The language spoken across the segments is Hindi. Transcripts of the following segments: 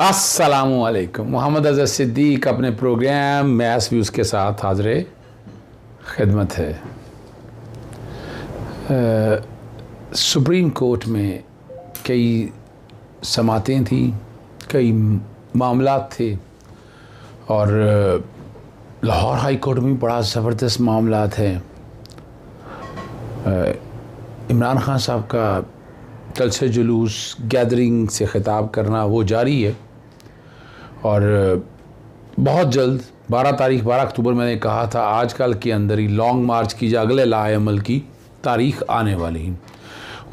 अस्सलामुअलैकुम। मोहम्मद अज़हर सिद्दीक अपने प्रोग्राम मैस व्यूज़ के साथ हाज़िर खिदमत है। सुप्रीम कोर्ट में कई समातें थी, कई मामलात थे और लाहौर हाई कोर्ट में बड़ा ज़बरदस्त मामलात हैं। इमरान खान साहब का जलसे जुलूस गैदरिंग से ख़िताब करना वो जारी है और बहुत जल्द 12 अक्टूबर मैंने कहा था आजकल के अंदर ही लॉन्ग मार्च की जा अगले लाएमल की तारीख़ आने वाली है।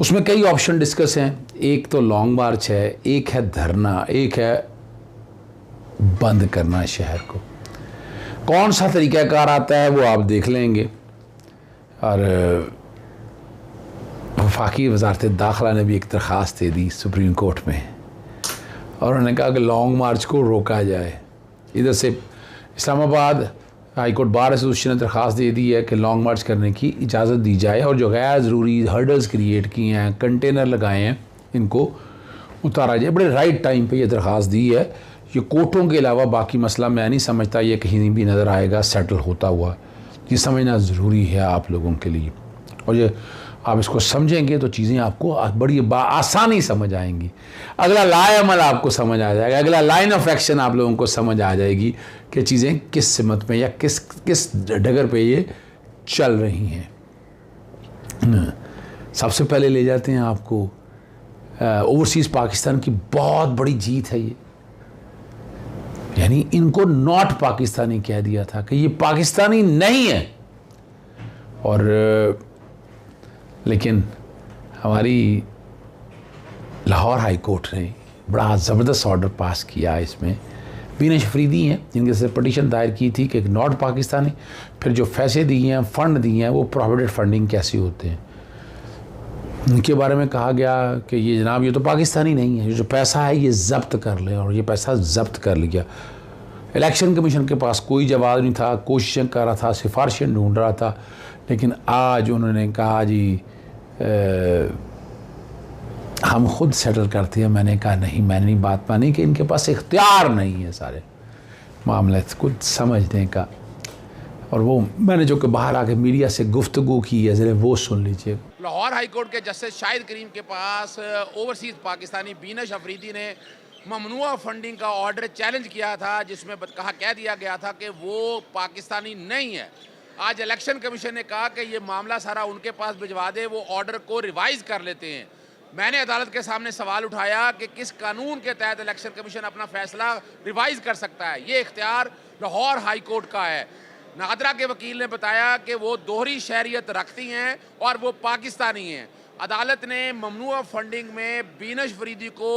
उसमें कई ऑप्शन डिस्कस हैं। एक तो लॉन्ग मार्च है, एक है धरना, एक है बंद करना शहर को। कौन सा तरीक़ाकार आता है वो आप देख लेंगे। और वफाकी वज़ारत दाखिला ने भी एक दरख्वास्त दे दी सुप्रीम कोर्ट में और उन्होंने कहा कि लॉन्ग मार्च को रोका जाए। इधर से Islamabad high court bar association ने दरख्वास्त दे दी है कि लॉन्ग मार्च करने की इजाज़त दी जाए और जो गैर ज़रूरी हर्डल्स क्रिएट किए हैं, कंटेनर लगाए हैं, इनको उतारा जाए। बड़े राइट टाइम पे ये दरख्वास्त दी है। ये कोर्टों के अलावा बाकी मसला मैं नहीं समझता ये कहीं भी नज़र आएगा सेटल होता हुआ। ये समझना ज़रूरी है आप लोगों के लिए और ये आप इसको समझेंगे तो चीज़ें आपको बड़ी आसानी समझ आएंगी। अगला लाएमल आपको समझ आ जाएगा, अगला लाइन ऑफ एक्शन आप लोगों को समझ आ जाएगी कि चीज़ें किस सिमत में या किस डगर पे ये चल रही हैं। सबसे पहले ले जाते हैं आपको ओवरसीज़ पाकिस्तान की बहुत बड़ी जीत है ये। यानी इनको नॉट पाकिस्तानी कह दिया था कि ये पाकिस्तानी नहीं है और लेकिन हमारी लाहौर हाई कोर्ट ने बड़ा ज़बरदस्त ऑर्डर पास किया। इसमें बीनश अफरीदी हैं जिनके से पटिशन दायर की थी कि नॉट पाकिस्तानी, फिर जो पैसे दिए हैं, फ़ंड दिए हैं, वो प्रोहिबिटेड फंडिंग कैसे होते हैं उनके बारे में कहा गया कि ये जनाब ये तो पाकिस्तानी नहीं है, जो पैसा है ये ज़ब्त कर ले और ये पैसा ज़ब्त कर लिया। इलेक्शन कमीशन के पास कोई जवाब नहीं था, कोशिशें कर रहा था, सिफारिशें ढूंढ रहा था, लेकिन आज उन्होंने कहा जी हम खुद सेटल करते हैं। मैंने कहा नहीं, मैंने नहीं बात मानी कि इनके पास इख्तियार नहीं है सारे मामले खुद समझने का। और वो मैंने जो कि बाहर आके मीडिया से गुफ्तगू की है ज़रा वो सुन लीजिए। लाहौर हाई कोर्ट के जस्टिस शाहिद करीम के पास ओवरसीज़ पाकिस्तानी बीनश अफरीदी ने ममनुआ फंडिंग का ऑर्डर चैलेंज किया था, जिसमें कह दिया गया था कि वो पाकिस्तानी नहीं है। आज इलेक्शन कमीशन ने कहा कि ये मामला सारा उनके पास भिजवा दे, वो ऑर्डर को रिवाइज़ कर लेते हैं। मैंने अदालत के सामने सवाल उठाया कि किस कानून के तहत इलेक्शन कमीशन अपना फैसला रिवाइज़ कर सकता है। ये इख्तियार लाहौर हाई कोर्ट का है। नादरा के वकील ने बताया कि वो दोहरी शहरियत रखती हैं और वो पाकिस्तानी हैं। अदालत ने ममनुआ फंडिंग में बीनश अफरीदी को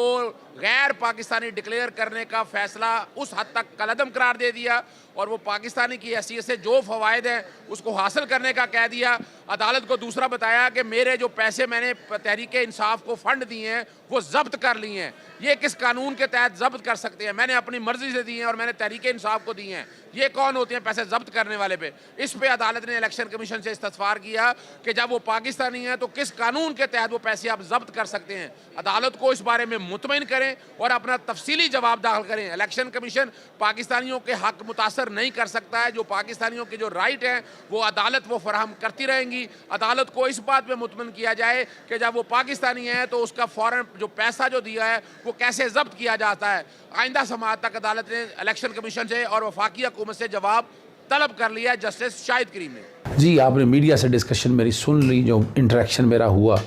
गैर पाकिस्तानी डिक्लेयर करने का फैसला उस हद तक कलअदम करार दे दिया और वो पाकिस्तानी की हैसियत से जो फ़वाइद हैं उसको हासिल करने का कह दिया। अदालत को दूसरा बताया कि मेरे जो पैसे मैंने तहरीक इंसाफ को फ़ंड दिए हैं वो ज़ब्त कर लिए हैं। ये किस कानून के तहत ज़ब्त कर सकते हैं? मैंने अपनी मर्ज़ी से दिए हैं और मैंने तहरीक इंसाफ को दिए हैं। ये कौन होते हैं पैसे ज़ब्त करने वाले पे? इस पे अदालत ने इलेक्शन कमीशन से इस्तफ़सार किया कि जब वो पाकिस्तानी हैं तो किस कानून के तहत वो पैसे आप ज़ब्त कर सकते हैं। अदालत को इस बारे में मुतमईन करें और अपना तफसीली जवाब दाखिल करें। इलेक्शन कमीशन पाकिस्तानियों के हक़ मुतासर नहीं कर सकता है। जो पाकिस्तानियों के जो राइट हैं वो अदालत वो फराहम करती रहेंगी। अदालत को इस बात पे मुतमईन किया जाए कि जब वो पाकिस्तानी है तो उसका फ़ौरन जो पैसा जो दिया है वो कैसे ज़ब्त किया जाता है। आइंदा समाअत तक अदालत ने इलेक्शन कमीशन से और वफाकी हुकूमत से जवाब तलब कर लिया जस्टिस शाहिद करीम ने। जी, आपने मीडिया से डिस्कशन मेरी सुन ली, जो इंटरेक्शन मेरा हुआ,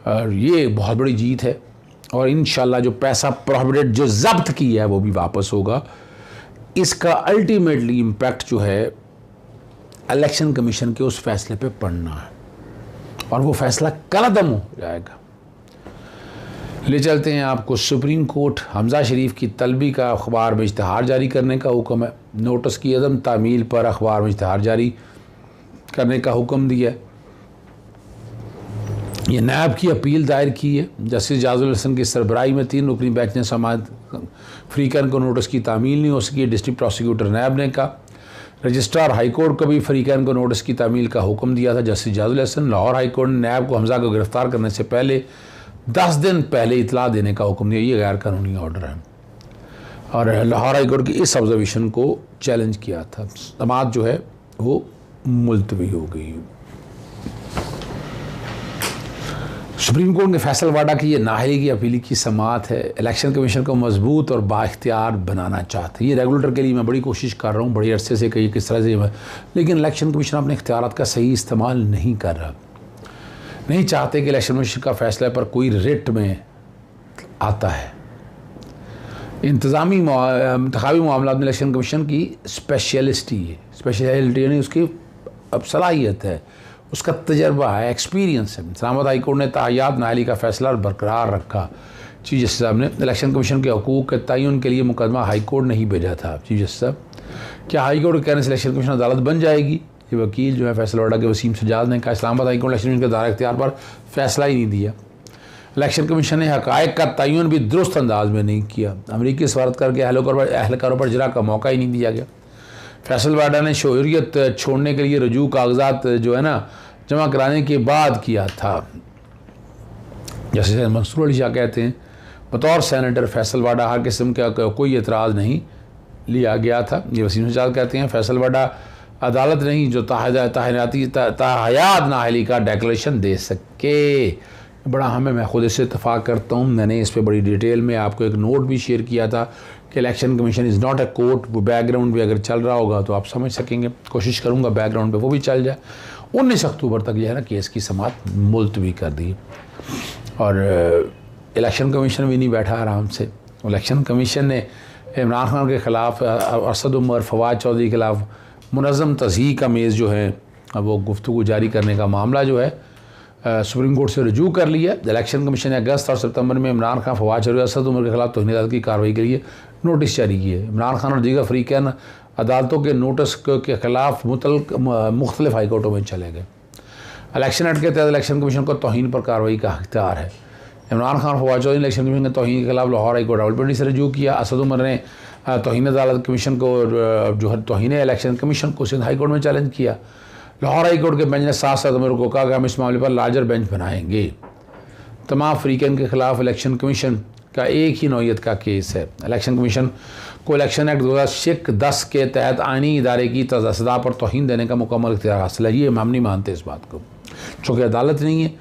और ये बहुत बड़ी जीत है और इंशाल्लाह जो पैसा प्रोहिबिटेड जो ज़ब्त किया है वो भी वापस होगा। इसका अल्टीमेटली इम्पैक्ट जो है इलेक्शन कमीशन के उस फैसले पे पड़ना है और वो फैसला कलअदम हो जाएगा। ले चलते हैं आपको सुप्रीम कोर्ट। हमज़ा शरीफ की तलबी का अखबार में इश्तहार जारी करने का हुक्म है। नोटिस की अदम तामील पर अखबार में इश्तहार जारी करने का हुक्म दिया है। ये नैब की अपील दायर की है। जस्टिस जाजुल हसन की सरबराही में 3 रुकनी बेंच ने समाअत फ़रीक़ैन को नोटिस की तामील नहीं हो सकी। डिस्ट्रिक्ट प्रोसिक्यूटर नैब ने कहा। रजिस्ट्रार हाई कोर्ट को भी फ़रीक़ैन को नोटिस की तामील का हुक्म दिया था। जस्टिस जाजुल हसन। लाहौर हाई कोर्ट ने नैब को हमज़ा को गिरफ़्तार करने से पहले 10 दिन पहले इतला देने का हुक्म दिया। ये गैर कानूनी ऑर्डर है। और लाहौर हाई कोर्ट की इस ऑब्जर्वेशन को चैलेंज किया था। समाअत जो है वो मुलतवी हो गई। सुप्रीम कोर्ट ने फैसल वाडा की ये नाअहली की अपील की समाअत है, इलेक्शन कमीशन को मजबूत और बाइख्तियार बनाना चाहते हैं। ये रेगुलेटर के लिए मैं बड़ी कोशिश कर रहा हूँ, बड़ी अरसे से कहीं किस तरह से, लेकिन इलेक्शन कमीशन अपने इख्तियारात का सही इस्तेमाल नहीं कर रहा। नहीं चाहते कि इलेक्शन कमीशन का फैसला पर कोई रिट में आता है। इंतज़ामी इंतखाबी मामला में इलेक्शन कमीशन की स्पेशलिटी है, स्पेशलिटी यानी उसकी अब सलाहियत है, उसका तजर्बा है, एक्सपीरियंस है। इस्लामाबाद हाई कोर्ट ने तायात नाअहली का फैसला बरकरार रखा। चीफ जस्टिस साहब ने इलेक्शन कमीशन के हकूक़ के तयन के लिए मुकदमा हाई कोर्ट ने ही भेजा था। चीफ जस्टिस साहब, क्या हाई कोर्ट के कहने से इलेक्शन कमीशन अदालत बन जाएगी? ये वकील जो है फैसल वाडा के वसीम सजाद ने कहा, Islamabad high court election commission के दायरा इख्तियार पर फैसला ही नहीं दिया। इलेक्शन कमीशन ने हक़ाइक़ का तयन भी दुरुस्त अंदाज में नहीं किया। अमरीकी सफारत करके अहलकारों पर जरा का मौका ही नहीं दिया गया। फैसल वाडा ने शोहरियत छोड़ने के लिए रजू कागजात जो है ना जमा कराने के बाद किया था। जैसे मंसूर अली शाह कहते हैं, बतौर सैनेटर फैसल वाडा हर किस्म का कोई एतराज़ नहीं लिया गया था। ये वसीम सजाद कहते हैं, फैसल वाडा अदालत नहीं जो ताहयात नाअहली का डेक्लेरेशन दे सके। बड़ा हमें मैं खुद इससे इत्तफ़ाक़ करता हूँ। मैंने इस पर बड़ी डिटेल में आपको एक नोट भी शेयर किया था कि election commission is not a court. वो बैकग्राउंड भी अगर चल रहा होगा तो आप समझ सकेंगे, कोशिश करूँगा बैकग्राउंड पे वो भी चल जाए। 19 अक्टूबर तक जो है ना केस की समाअत मुलतवी कर दी और इलेक्शन कमीशन भी नहीं बैठा आराम से। इलेक्शन कमीशन ने इमरान खान के ख़िलाफ़, असद उमर, फवाद चौधरी के ख़िलाफ़ मुनज़्ज़म तज़हीक का मेज़ जो है वो गुफ्तगू जारी करने का मामला जो है सुप्रीम कोर्ट से रजू कर लिया। इलेक्शन कमीशन ने अगस्त और सितंबर में इमरान खान, फवाद चौधरी, असद उमर के खिलाफ तौहीन अदालत की कार्रवाई के लिए नोटिस जारी किए। इमरान खान और दीगर फरीक़ैन अदालतों के नोटिस के खिलाफ मुख्तलिफ हाई कोर्टों में चले गए। इलेक्शन एक्ट के तहत इलेक्शन कमीशन को तौहीन पर कार्रवाई का इख्तियार है। इमरान खान, फवाद चौधरी ने इलेक्शन कमीशन के तौहीन के खिलाफ लाहौर हाई कोर्ट रावलपिंडी से रजू किया। असद उमर ने तौहीन अदालत कमीशन को जो है तौहीन इलेक्शन कमीशन को सिंध हाई कोर्ट में चैलेंज किया। लाहौर हाई कोर्ट के बेंच ने 7 सितंबर को कहा कि हम इस मामले पर लार्जर बेंच बनाएंगे। तमाम फरीक़ैन के खिलाफ इलेक्शन कमीशन का एक ही नौयत का केस है। इलेक्शन कमीशन को इलेक्शन एक्ट 2010 के तहत आइनी इदारे की सदा पर तौहीन देने का मुकम्मल इख्तियार हासिल है। ये हम नहीं मानते इस बात को, चूँकि अदालत नहीं है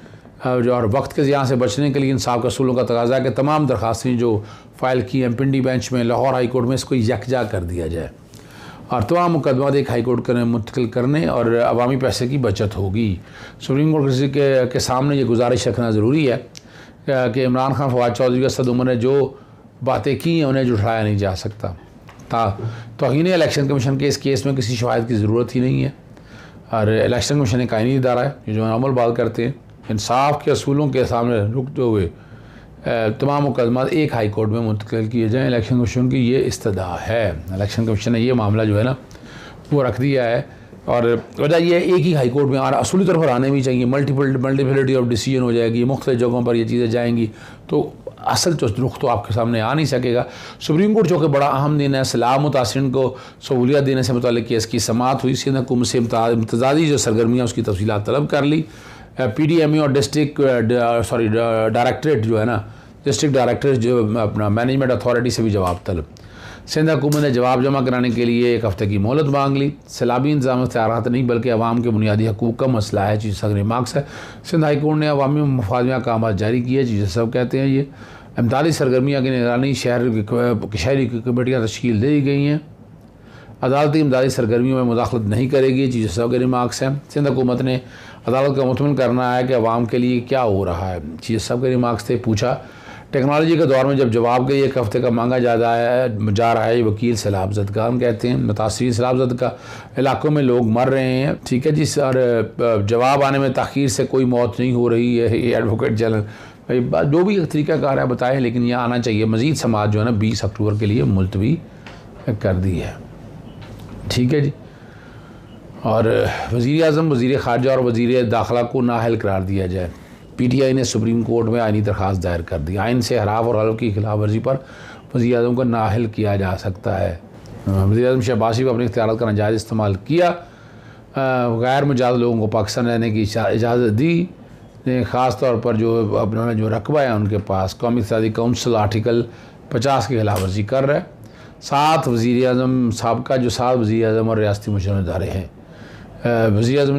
और वक्त के ज़ियां से बचने के लिए इंसाफ के असूलों का तकाजा है कि तमाम दरख्वास्तें जो फ़ाइल की हैं पिंडी बेंच में, लाहौर हाई कोर्ट में, इसको यकजा कर दिया जाए और तमाम मुकदमा एक हाई कोर्ट में मुंतकिल करने और अवामी पैसे की बचत होगी। सुप्रीम कोर्ट के सामने ये गुजारिश रखना ज़रूरी है कि इमरान खान, फवाद चौधरी, असद उमर ने जो बातें की हैं उन्हें जुटाया नहीं जा सकता। तौहीन इलेक्शन कमीशन के इस केस में किसी शवाहिद की ज़रूरत ही नहीं है और इलेक्शन कमीशन एक आइनी इदारा है जो अमल बात करते हैं। इंसाफ के असूलों के सामने रुकते हुए तमाम मुकदमा एक हाई कोर्ट में मुंतकिल किए जाएँ। इलेक्शन कमीशन की ये इस्तदा है। इलेक्शन कमीशन ने ये मामला जो है ना वो रख दिया है और वजह ये एक ही हाई कोर्ट में असूली तौर पर आने भी चाहिए। मल्टीपलिटी ऑफ डिसीजन हो जाएगी, मुख्तलिफ जगहों पर ये चीज़ें जाएंगी तो असल जो रुख तो आपके सामने आ नहीं सकेगा। सुप्रीम कोर्ट जो कि बड़ा अहम दिन है, सलाह मुतासिरीन को सहूलियत देने से मुताल्लिक़ केस की समाअत हुई। सिंध हुकूमत से इम्तज़ाज़ी जो सरगर्मियाँ उसकी तफसीलात तलब कर ली। PDME और डायरेक्टरेट जो है ना, डिस्ट्रिक्ट डायरेक्टरेट जो अपना मैनेजमेंट अथॉरिटी से भी जवाब तलब। सिंध हुकूमत ने जवाब जमा कराने के लिए 1 हफ़्ते की मोहलत मांग ली। सैलाबी इंतजाम इख्तियारात नहीं बल्कि अवाम के बुनियादी हकूक़ का मसला है, चीज़ सगरी मार्क्स है। सिंध हाई कोर्ट ने अवामी मफाद में अहकाम जारी किए, चीज़ें सब कहते हैं। ये इमदादी सरगर्मियाँ की निगरानी शहरी कमेटियाँ तश्कील दी गई हैं। अदालती इमदादी सरगर्मियों में मुदाखलत नहीं करेगी, चीज़ें सब के रिमार्क्स हैं। सिंध हुकूमत ने अदालत को मुतमिन करना है कि अवाम के लिए क्या हो रहा है, चीज़ें सब के रिमार्क्स थे। पूछा, टेक्नोलॉजी के दौर में जब जवाब के लिए 1 हफ़्ते का मांगा जा रहा है वकील सैलाब ज़दगान कहते हैं मुतासरीन सैलाब ज़दगा इलाकों में लोग मर रहे हैं, ठीक है जी, और जवाब आने में ताख़ीर से कोई मौत नहीं हो रही है। ये एडवोकेट जनरल भाई जो भी तरीक़ाकार है बताएं, लेकिन यह आना चाहिए। मज़ीद समाअत जो है ना 20 अक्टूबर के लिए मुलतवी कर दी है, ठीक है जी। और वज़ीर आज़म, वज़ीर ख़ारजा और वज़ीर दाखिला को नाअहल करार दिया जाए। PTI ने सुप्रीम कोर्ट में आइनी दरख्वास्त दायर कर दी। आइन से हराफ और हल्फ की खिलाफ वर्जी पर वज़ीर आज़म को नाअहल किया जा सकता है। वज़ीर आज़म शहबाज़ को अपने इख्तियारात का नाजायज़ इस्तेमाल किया, गैर मुजाहिद लोगों को पाकिस्तान रहने की इजाज़त दी। ख़ास तौर पर जो अपना जो रकबा है उनके पास कौमी इक़्तिसादी काउंसिल आर्टिकल 50 की खिलाफ वर्जी कर रहा है। 7 वज़ीर-ए-आज़म सबका जो 7 वज़ीर-ए-आज़म और रियासती मुशर्रफ इदारे हैं, वज़ीर-ए-आज़म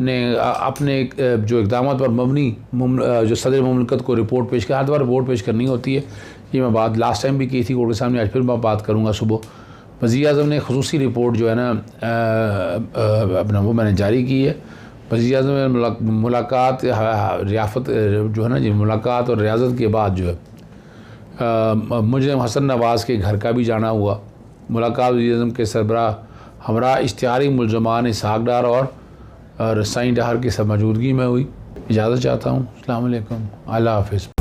ने अपने जो इक़दाम पर मबनी जो सदर मुमलिकत को रिपोर्ट पेश कर, हर बार रिपोर्ट पेश करनी होती है। ये मैं बात लास्ट टाइम भी की थी कोर्ट के सामने, आज फिर मैं बात करूँगा सुबह। वज़ीर-ए-आज़म ने ख़ुसूसी रिपोर्ट जो है ना अपना वो मैंने जारी की है। वज़ीर-ए-आज़म ने मुलाकात रियासत जो है ना जी, मुलाकात और रियासत के बाद जो है मुजरिम हसन नवाज़ के घर का भी जाना हुआ। मुलाकात वज़ीर-ए-आज़म के सरबराह हमरा इश्तिहारी मुलज़मान इसहाक़ डार और साईं डार की सब मौजूदगी में हुई। इजाज़त चाहता हूँ। अस्सलाम वालेकुम, अल्लाह हाफ़िज़।